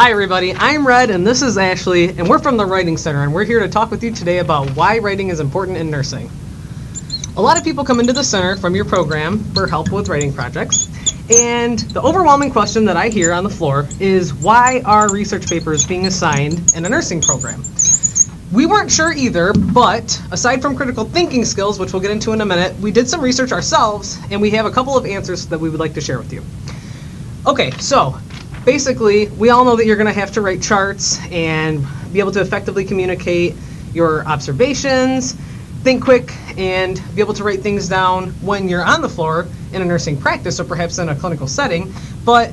Hi everybody, I'm Red and this is Ashley and we're from the Writing Center and we're here to talk with you today about why writing is important in nursing. A lot of people come into the center from your program for help with writing projects, and the overwhelming question that I hear on the floor is why are research papers being assigned in a nursing program? We weren't sure either, but aside from critical thinking skills, which we'll get into in a minute, we did some research ourselves and we have a couple of answers that we would like to share with you. Okay, so basically, we all know that you're going to have to write charts and be able to effectively communicate your observations, think quick, and be able to write things down when you're on the floor in a nursing practice or perhaps in a clinical setting. But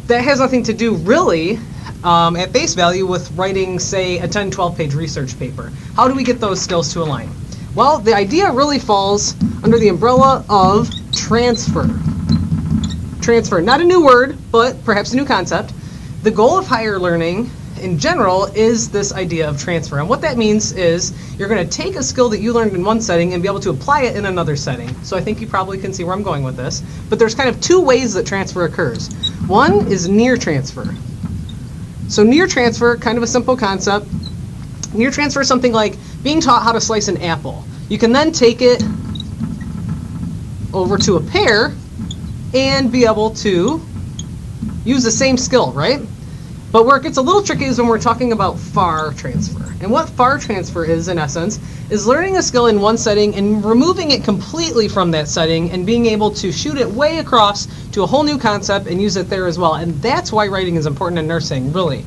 that has nothing to do really at face value with writing, say, a 10, 12-page research paper. How do we get those skills to align? Well, the idea really falls under the umbrella of transfer. Transfer, not a new word, but perhaps a new concept. The goal of higher learning in general is this idea of transfer. And what that means is you're going to take a skill that you learned in one setting and be able to apply it in another setting. So I think you probably can see where I'm going with this. But there's kind of two ways that transfer occurs. One is near transfer. So near transfer, kind of a simple concept. Near transfer is something like being taught how to slice an apple. You can then take it over to a pear and be able to use the same skill, right? But where it gets a little tricky is when we're talking about far transfer. And what far transfer is, in essence, is learning a skill in one setting and removing it completely from that setting and being able to shoot it way across to a whole new concept and use it there as well. And that's why writing is important in nursing, really.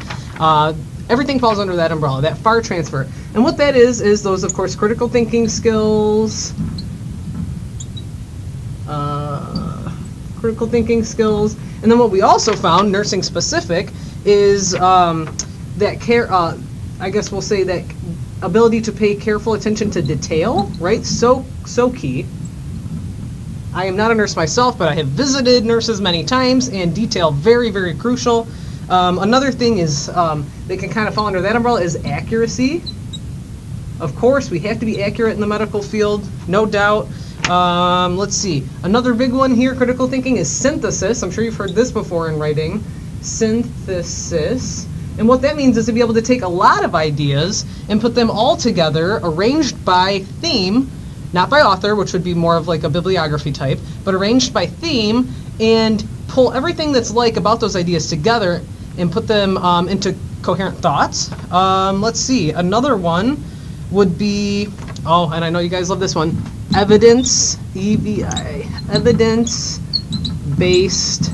Everything falls under that umbrella, that far transfer. And what that is those, of course, critical thinking skills, and then what we also found, nursing specific, is that care, I guess we'll say that ability to pay careful attention to detail, right? So key. I am not a nurse myself, but I have visited nurses many times, and detail, very, very crucial. Another thing is, that can kind of fall under that umbrella, is accuracy. Of course, we have to be accurate in the medical field, no doubt. Let's see. Another big one here, critical thinking, is synthesis. I'm sure you've heard this before in writing. Synthesis. And what that means is to be able to take a lot of ideas and put them all together, arranged by theme, not by author, which would be more of like a bibliography type, but arranged by theme, and pull everything that's like about those ideas together and put them into coherent thoughts. Let's see. Another one would be, oh, and I know you guys love this one, evidence, EVI, evidence-based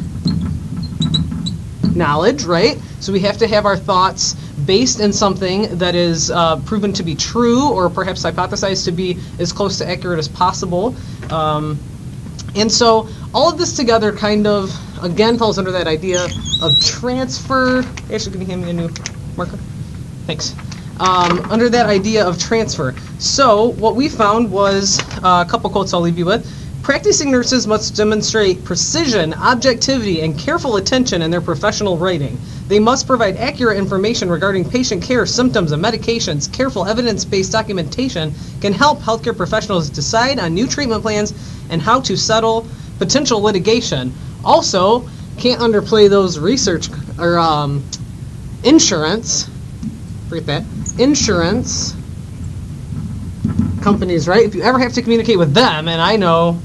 knowledge, right? So we have to have our thoughts based in something that is proven to be true or perhaps hypothesized to be as close to accurate as possible. And so all of this together kind of, again, falls under that idea of transfer. Ashley, can you hand me a new marker? Thanks. Under that idea of transfer. So what we found was a couple quotes I'll leave you with. Practicing nurses must demonstrate precision, objectivity, and careful attention in their professional writing. They must provide accurate information regarding patient care, symptoms, and medications. Careful evidence-based documentation can help healthcare professionals decide on new treatment plans and how to settle potential litigation. Also, can't underplay those research or insurance. Forget that. Insurance companies, right? If you ever have to communicate with them, and I know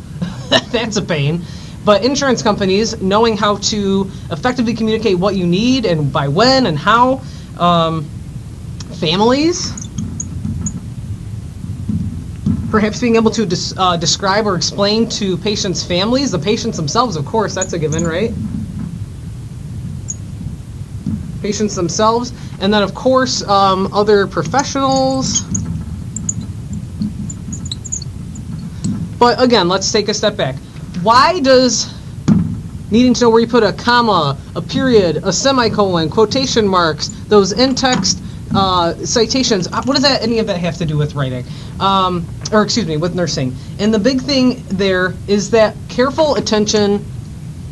that's a pain, but insurance companies, knowing how to effectively communicate what you need and by when and how. Families, perhaps being able to describe or explain to patients' families, the patients themselves, of course, that's a given, right? Patients themselves, and then of course other professionals. But again, let's take a step back. Why does needing to know where you put a comma, a period, a semicolon, quotation marks, those in-text citations, what does any of that have to do with writing? Or excuse me, with nursing? And the big thing there is that careful attention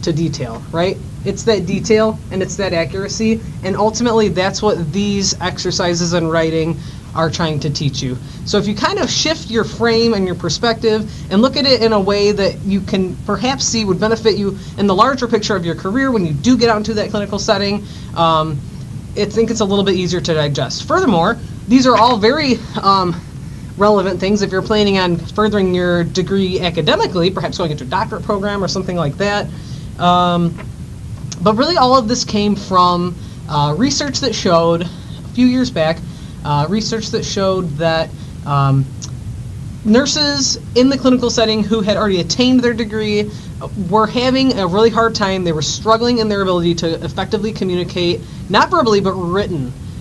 to detail, right? It's that detail and it's that accuracy, and ultimately that's what these exercises in writing are trying to teach you. So if you kind of shift your frame and your perspective and look at it in a way that you can perhaps see would benefit you in the larger picture of your career when you do get out into that clinical setting, I think it's a little bit easier to digest. Furthermore, these are all very relevant things if you're planning on furthering your degree academically, perhaps going into a doctorate program or something like that. But really all of this came from research that showed, a few years back, research that showed that nurses in the clinical setting who had already attained their degree were having a really hard time. They were struggling in their ability to effectively communicate, not verbally, but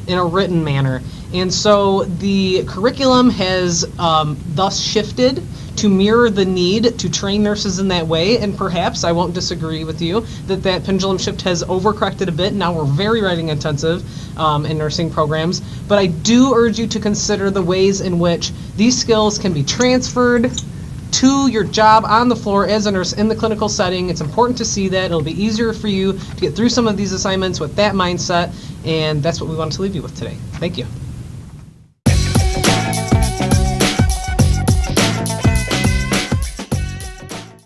in a written manner. And so the curriculum has thus shifted to mirror the need to train nurses in that way, and perhaps, I won't disagree with you, that pendulum shift has overcorrected a bit. Now we're very writing intensive in nursing programs, but I do urge you to consider the ways in which these skills can be transferred to your job on the floor as a nurse in the clinical setting. It's important to see that. It'll be easier for you to get through some of these assignments with that mindset, and that's what we wanted to leave you with today. Thank you.